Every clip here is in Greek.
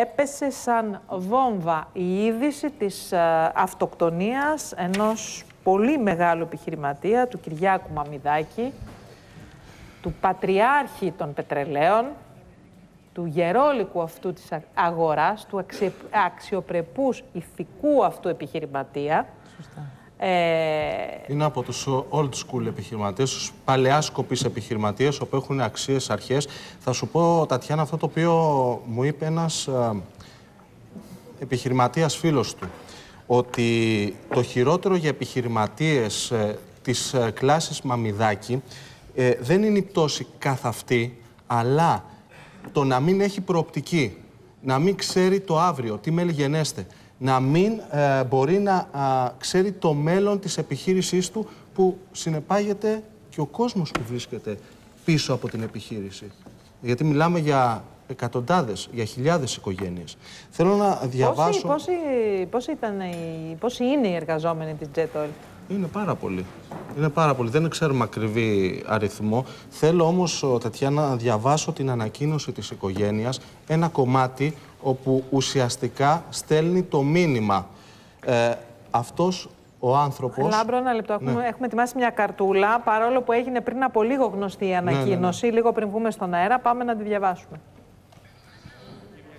έπεσε σαν βόμβα η είδηση της αυτοκτονίας ενός πολύ μεγάλου επιχειρηματία, του Κυριάκου Μαμιδάκη, του πατριάρχη των πετρελαίων, του γερόλικου αυτού της αγοράς, του αξιοπρεπούς ηθικού αυτού επιχειρηματία. Σωστά. Είναι από τους old school επιχειρηματίες, τους παλαιάσκοπους επιχειρηματίες, όπου έχουν αξίες, αρχές. Θα σου πω, Τατιάνα, αυτό το οποίο μου είπε ένας επιχειρηματίας φίλος του, ότι το χειρότερο για επιχειρηματίες της κλάσης Μαμιδάκη δεν είναι η πτώση καθ' αυτή, αλλά το να μην έχει προοπτική, να μην ξέρει το αύριο, τι μέλη να μην μπορεί να ξέρει το μέλλον της επιχείρησής του, που συνεπάγεται και ο κόσμος που βρίσκεται πίσω από την επιχείρηση. Γιατί μιλάμε για εκατοντάδες, για χιλιάδες οικογένειες. Θέλω να διαβάσω... Πόσοι είναι οι εργαζόμενοι της Jet Oil? Είναι πάρα πολλοί. Είναι πάρα πολλοί. Δεν ξέρουμε ακριβή αριθμό. Θέλω όμως, Τατιάνα, να διαβάσω την ανακοίνωση της οικογένειας, ένα κομμάτι όπου ουσιαστικά στέλνει το μήνυμα. Αυτός ο άνθρωπος... Λάμπρο, ένα λεπτό. Ναι. Έχουμε ετοιμάσει μια καρτούλα, παρόλο που έγινε πριν από λίγο γνωστή η ανακοίνωση, λίγο πριν βγούμε στον αέρα. Πάμε να τη διαβάσουμε.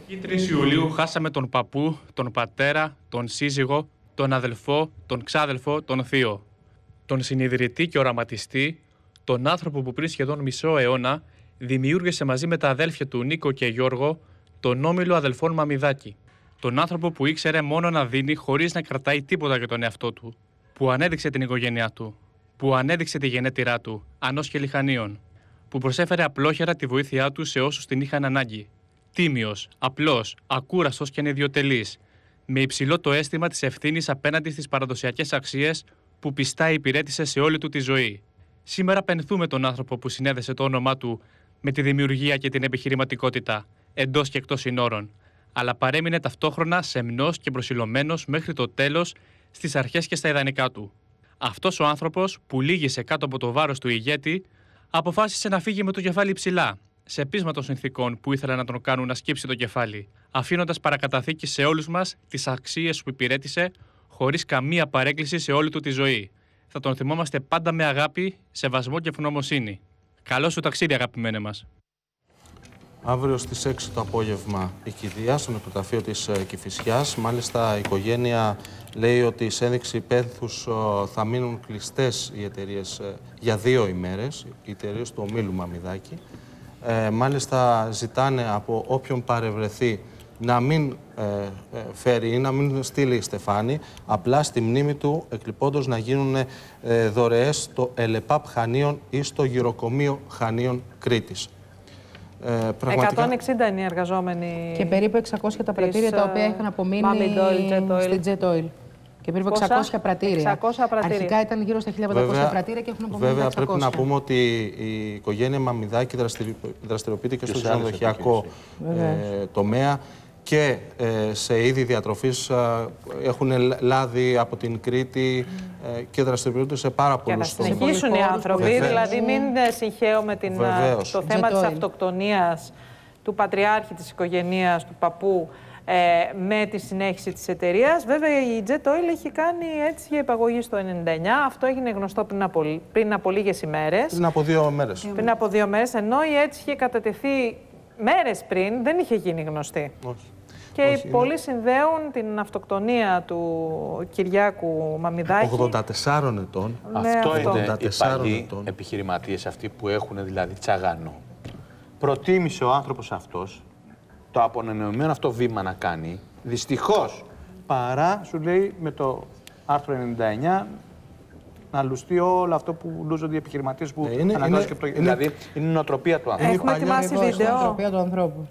Κυριακή 3 Ιουλίου χάσαμε τον παππού, τον πατέρα, τον σύζυγο, τον αδελφό, τον ξάδελφο, τον θείο. Τον συνειδητή και οραματιστή, τον άνθρωπο που πριν σχεδόν μισό αιώνα δημιούργησε μαζί με τα αδέλφια του Νίκο και Γιώργο τον όμιλο αδελφών Μαμιδάκη. Τον άνθρωπο που ήξερε μόνο να δίνει χωρίς να κρατάει τίποτα για τον εαυτό του. Που ανέδειξε την οικογένειά του. Που ανέδειξε τη γενέτειρά του, ανός και λιχανίων. Που προσέφερε απλόχερα τη βοήθειά του σε όσους την είχαν ανάγκη. Τίμιος, απλός, ακούραστος και ανιδιοτελής. Με υψηλό το αίσθημα της ευθύνης απέναντι στις παραδοσιακές αξίες που πιστά υπηρέτησε σε όλη του τη ζωή. Σήμερα πενθούμε τον άνθρωπο που συνέδεσε το όνομά του με τη δημιουργία και την επιχειρηματικότητα, εντός και εκτός συνόρων, αλλά παρέμεινε ταυτόχρονα σεμνός και προσιλωμένος μέχρι το τέλος στις αρχές και στα ιδανικά του. Αυτός ο άνθρωπος που λύγησε κάτω από το βάρος του ηγέτη, αποφάσισε να φύγει με το κεφάλι ψηλά, σε πείσμα των συνθήκων που ήθελαν να τον κάνουν να σκύψει το κεφάλι, αφήνοντας παρακαταθήκη σε όλους μας τις αξίες που υπηρέτησε, χωρίς καμία παρέκκληση σε όλη του τη ζωή. Θα τον θυμόμαστε πάντα με αγάπη, σεβασμό και ευγνωμοσύνη. Καλό σου ταξίδι, αγαπημένε μας. Αύριο στις 6 το απόγευμα η κηδεία στο νεκροταφείο της Κηφισιάς. Μάλιστα η οικογένεια λέει ότι σε ένδειξη πένθους θα μείνουν κλειστές οι εταιρείες για 2 ημέρες, οι εταιρείες του ομίλου Μαμιδάκη. Μάλιστα ζητάνε από όποιον παρευρεθεί να μην φέρει ή να μην στείλει στεφάνι, απλά στη μνήμη του εκλειπώντος να γίνουν δωρεές στο ΕΛΕΠΑΠ Χανίων ή στο Γυροκομείο Χανίων Κρήτης. 160 είναι οι εργαζόμενοι. Και περίπου 600 τα πρατήρια τα οποία είχαν απομείνει στη Jet Oil. Και περίπου 600 πρατήρια. 600 πρατήρια. Αρχικά ήταν γύρω στα 1500 πρατήρια και έχουν απομείνει. Βέβαια, 600. πρέπει να πούμε ότι η οικογένεια Μαμιδάκη δραστηριοποιείται και στο ξενοδοχειακό τομέα και σε είδη διατροφής έχουν λάδι από την Κρήτη και δραστηριοποιούνται σε πάρα πολλούς τομείς. Και να συνεχίσουν οι άνθρωποι, δηλαδή μην συγχαίουμε το θέμα της αυτοκτονίας του πατριάρχη της οικογένειας, του παππού, με τη συνέχιση της εταιρείας. Βέβαια η Jet Oil έχει κάνει έτσι για υπαγωγή στο 1999. Αυτό έγινε γνωστό πριν από λίγες ημέρες. Πριν από 2 μέρες. Πριν από 2 μέρες, ενώ η έτσι είχε κατατεθεί μέρες πριν, δεν είχε γίνει γνωστή. Όχι. Και πολλοί συνδέουν την αυτοκτονία του Κυριάκου Μαμιδάκη. 84 ετών. Αυτό είναι οι παλιοί επιχειρηματίες αυτοί που έχουν δηλαδή τσαγανό. Προτίμησε ο άνθρωπος αυτός το απονεμημένο αυτό βήμα να κάνει, δυστυχώς, παρά, σου λέει, με το άρθρο 99, να λουστεί όλο αυτό που λούζονται οι επιχειρηματίες που αναγκάζονται και αυτό. Δηλαδή, είναι η νοοτροπία του ανθρώπου. Έχουμε ετοιμάσει βίντεο. Είναι η νοοτροπία του ανθρώπου.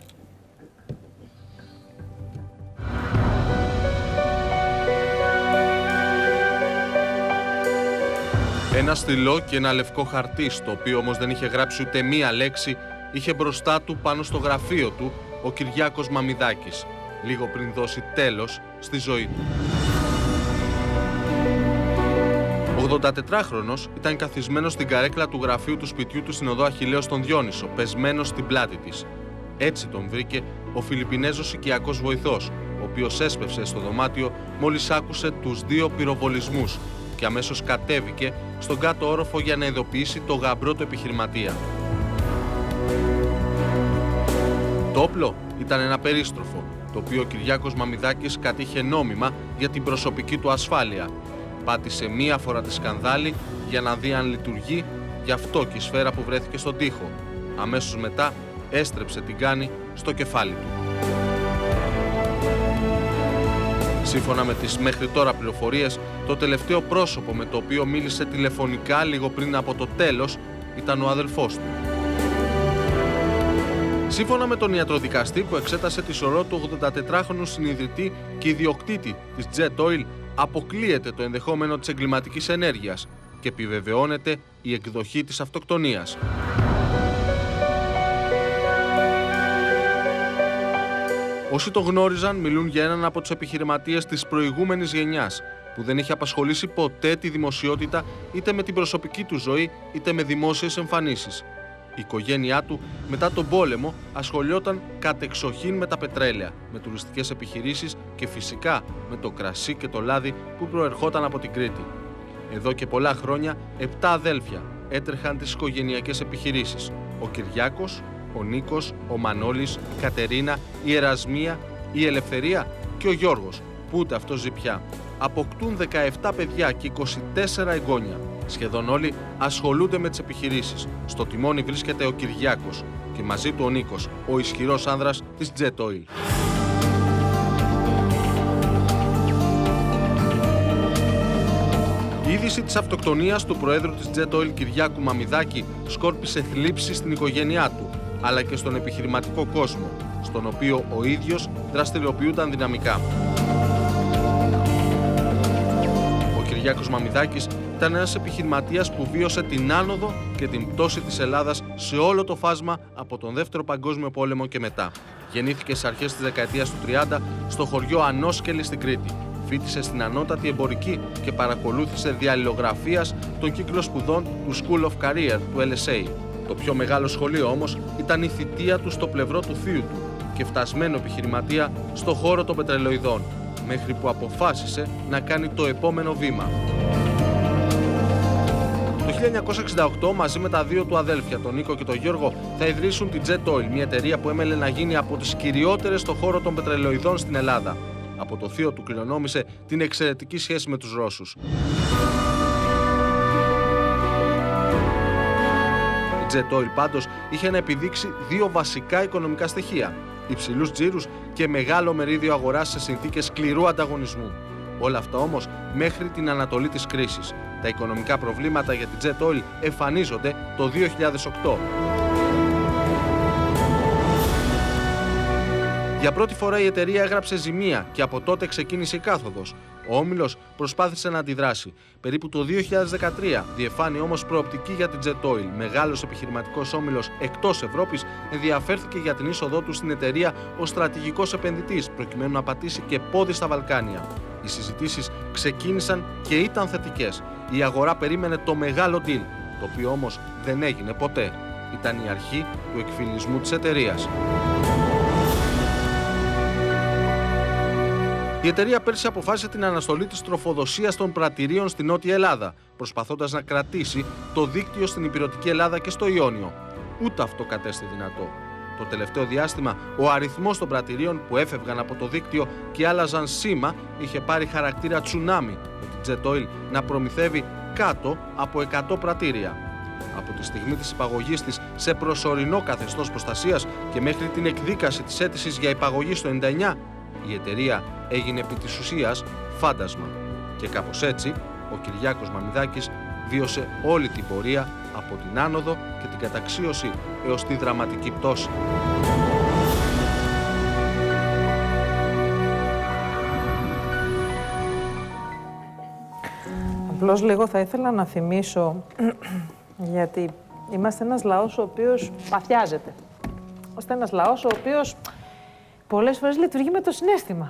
Ένα στυλό και ένα λευκό χαρτί, στο οποίο όμως δεν είχε γράψει ούτε μία λέξη, είχε μπροστά του πάνω στο γραφείο του ο Κυριάκος Μαμιδάκης, λίγο πριν δώσει τέλος στη ζωή του. Ο 84χρονος ήταν καθισμένος στην καρέκλα του γραφείου του σπιτιού του στην οδό Αχιλλέως στον Διόνυσο, πεσμένος στην πλάτη της. Έτσι τον βρήκε ο Φιλιππινέζος οικιακός βοηθός, ο οποίος έσπευσε στο δωμάτιο μόλις άκουσε τους 2 πυροβολισμούς και αμέσως κατέβηκε στον κάτω όροφο για να ειδοποιήσει το γαμπρό του επιχειρηματία. Το όπλο ήταν ένα περίστροφο, το οποίο ο Κυριάκος Μαμιδάκης κατήχε νόμιμα για την προσωπική του ασφάλεια. Πάτησε μία φορά τη σκανδάλη για να δει αν λειτουργεί, γι' αυτό και η σφαίρα που βρέθηκε στον τοίχο. Αμέσως μετά έστρεψε την κάνη στο κεφάλι του. Σύμφωνα με τις μέχρι τώρα πληροφορίες, το τελευταίο πρόσωπο με το οποίο μίλησε τηλεφωνικά λίγο πριν από το τέλος ήταν ο αδελφός του. Σύμφωνα με τον ιατροδικαστή που εξέτασε τη σωρό του 84χρονου συνιδρυτή και ιδιοκτήτη της Jet Oil, αποκλείεται το ενδεχόμενο της εγκληματικής ενέργειας και επιβεβαιώνεται η εκδοχή της αυτοκτονίας. Όσοι το γνώριζαν μιλούν για έναν από τους επιχειρηματίες της προηγούμενης γενιάς, που δεν είχε απασχολήσει ποτέ τη δημοσιότητα είτε με την προσωπική του ζωή είτε με δημόσιες εμφανίσεις. Η οικογένειά του μετά τον πόλεμο ασχολιόταν κατεξοχήν με τα πετρέλαια, με τουριστικές επιχειρήσεις και φυσικά με το κρασί και το λάδι που προερχόταν από την Κρήτη. Εδώ και πολλά χρόνια 7 αδέλφια έτρεχαν τις οικογενειακές επιχειρήσεις. Ο Κυριάκος, ο Νίκος, ο Μανώλης, η Κατερίνα, η Ερασμία, η Ελευθερία και ο Γιώργος, που ούτε αυτός ζει πια. Αποκτούν 17 παιδιά και 24 εγγόνια. Σχεδόν όλοι ασχολούνται με τις επιχειρήσεις. Στο τιμόνι βρίσκεται ο Κυριάκος και μαζί του ο Νίκος, ο ισχυρός άνδρας της Jet Oil. Η είδηση της αυτοκτονίας του προέδρου της Jet Oil Κυριάκου Μαμιδάκη σκόρπισε θλίψη στην οικογένειά του, αλλά και στον επιχειρηματικό κόσμο, στον οποίο ο ίδιος δραστηριοποιούνταν δυναμικά. Ο Κυριάκος Μαμιδάκης ήταν ένας επιχειρηματίας που βίωσε την άνοδο και την πτώση της Ελλάδας σε όλο το φάσμα από τον Δεύτερο Παγκόσμιο Πόλεμο και μετά. Γεννήθηκε στις αρχές της δεκαετίας του 30 στο χωριό Ανόσκελη στην Κρήτη. Φοιτήσε στην ανώτατη εμπορική και παρακολούθησε διαλληλογραφίας τον κύκλο σπουδών του School of Career του LSA. Το πιο μεγάλο σχολείο όμως ήταν η θητεία του στο πλευρό του θείου του και φτασμένο επιχειρηματία στο χώρο των πετρελοειδών, μέχρι που αποφάσισε να κάνει το επόμενο βήμα. Το 1968 μαζί με τα 2 του αδέλφια, τον Νίκο και τον Γιώργο, θα ιδρύσουν την Jet Oil, μια εταιρεία που έμελε να γίνει από τις κυριότερες στο χώρο των πετρελοειδών στην Ελλάδα. Από το θείο του κληρονόμησε την εξαιρετική σχέση με τους Ρώσους. Η Jet Oil πάντως είχε να επιδείξει 2 βασικά οικονομικά στοιχεία: υψηλούς τζίρους και μεγάλο μερίδιο αγοράς σε συνθήκες σκληρού ανταγωνισμού. Όλα αυτά όμως μέχρι την ανατολή της κρίσης. Τα οικονομικά προβλήματα για την Jet Oil εμφανίζονται το 2008. Για πρώτη φορά η εταιρεία έγραψε ζημία και από τότε ξεκίνησε η κάθοδος. Ο όμιλος προσπάθησε να αντιδράσει. Περίπου το 2013 διεφάνει όμως προοπτική για την Jet Oil. Μεγάλος επιχειρηματικός όμιλος εκτός Ευρώπης ενδιαφέρθηκε για την είσοδό του στην εταιρεία ως στρατηγικός επενδυτής, προκειμένου να πατήσει και πόδι στα Βαλκάνια. Οι συζητήσεις ξεκίνησαν και ήταν θετικές. Η αγορά περίμενε το μεγάλο deal, το οποίο όμως δεν έγινε ποτέ. Ήταν η αρχή του εκφυλισμού της εταιρείας. Η εταιρεία πέρσι αποφάσισε την αναστολή της τροφοδοσίας των πρατηρίων στην Νότια Ελλάδα, προσπαθώντας να κρατήσει το δίκτυο στην Ηπειρωτική Ελλάδα και στο Ιόνιο. Ούτε αυτό κατέστη δυνατό. Το τελευταίο διάστημα, ο αριθμός των πρατηρίων που έφευγαν από το δίκτυο και άλλαζαν σήμα είχε πάρει χαρακτήρα τσουνάμι, με την Jet Oil να προμηθεύει κάτω από 100 πρατήρια. Από τη στιγμή της υπαγωγής της σε προσωρινό καθεστώς προστασίας και μέχρι την εκδίκαση της αίτησης για υπαγωγή στο 99, η εταιρεία έγινε επί της ουσίας φάντασμα. Και κάπως έτσι, ο Κυριάκος Μαμιδάκης βίωσε όλη την πορεία από την άνοδο και την καταξίωση έως τη δραματική πτώση. Απλώς λίγο θα ήθελα να θυμίσω, γιατί είμαστε ένας λαός ο οποίος παθιάζεται. Είμαστε ένας λαός ο οποίος πολλές φορές λειτουργεί με το συναίσθημα.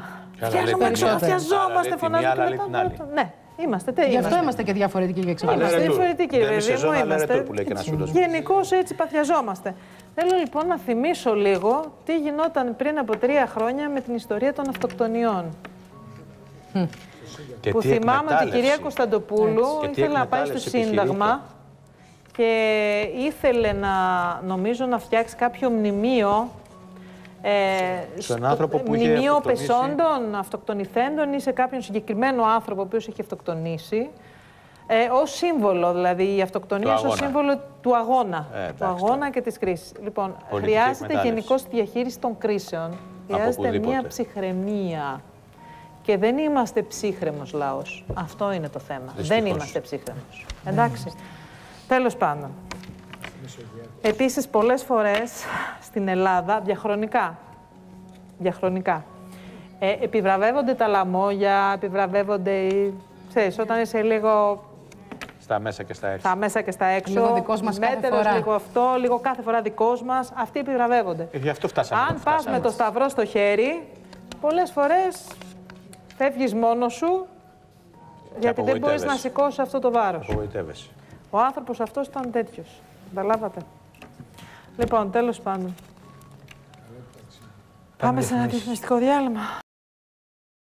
Φτιαζόμαστε, φωνάζουμε και μετά. Ναι, είμαστε. Γι' αυτό είμαστε και διαφορετικοί και Είμαστε διαφορετικοί, παιδί μου. Γενικώς έτσι παθιαζόμαστε. Θέλω λοιπόν να θυμίσω λίγο τι γινόταν πριν από 3 χρόνια με την ιστορία των αυτοκτονιών. Που θυμάμαι ότι η κυρία Κωνσταντοπούλου ήθελε να πάει στο Σύνταγμα και ήθελε νομίζω να φτιάξει κάποιο μνημείο στον άνθρωπο που είχε μνημείο αυτοκτονήσει. πεσόντων, αυτοκτονηθέντων ή σε κάποιον συγκεκριμένο άνθρωπο ο οποίος έχει αυτοκτονήσει. Ως σύμβολο, δηλαδή η αυτοκτονία ως σύμβολο του αγώνα. Του αγώνα και της κρίσης. Λοιπόν, χρειάζεται γενικώς διαχείριση των κρίσεων. Χρειάζεται μια ψυχραιμία. Και δεν είμαστε ψύχρεμος λαός. Αυτό είναι το θέμα. Δυστυχώς. Δεν είμαστε ψύχρεμος. Εντάξει. Τέλος πάντων. Επίσης, πολλές φορές στην Ελλάδα, διαχρονικά, επιβραβεύονται τα λαμόγια, επιβραβεύονται, ξέρεις, όταν είσαι λίγο... Στα μέσα και στα έξω. Στα μέσα και στα έξω. Λίγο δικός μας κάθε φορά. Λίγο αυτό, λίγο κάθε φορά δικός μας. Αυτοί επιβραβεύονται. Γι' αυτό φτάσαμε. Αν πας με το σταυρό στο χέρι, πολλές φορές φεύγεις μόνος σου, γιατί δεν μπορείς να σηκώσεις αυτό το βάρος. Απογοητεύεσαι. Ο άνθρωπος αυτός ήταν τέτοιος. Καταλάβατε. Λοιπόν, τέλος πάντων. Πάμε σε ένα διαφημιστικό διάλειμμα.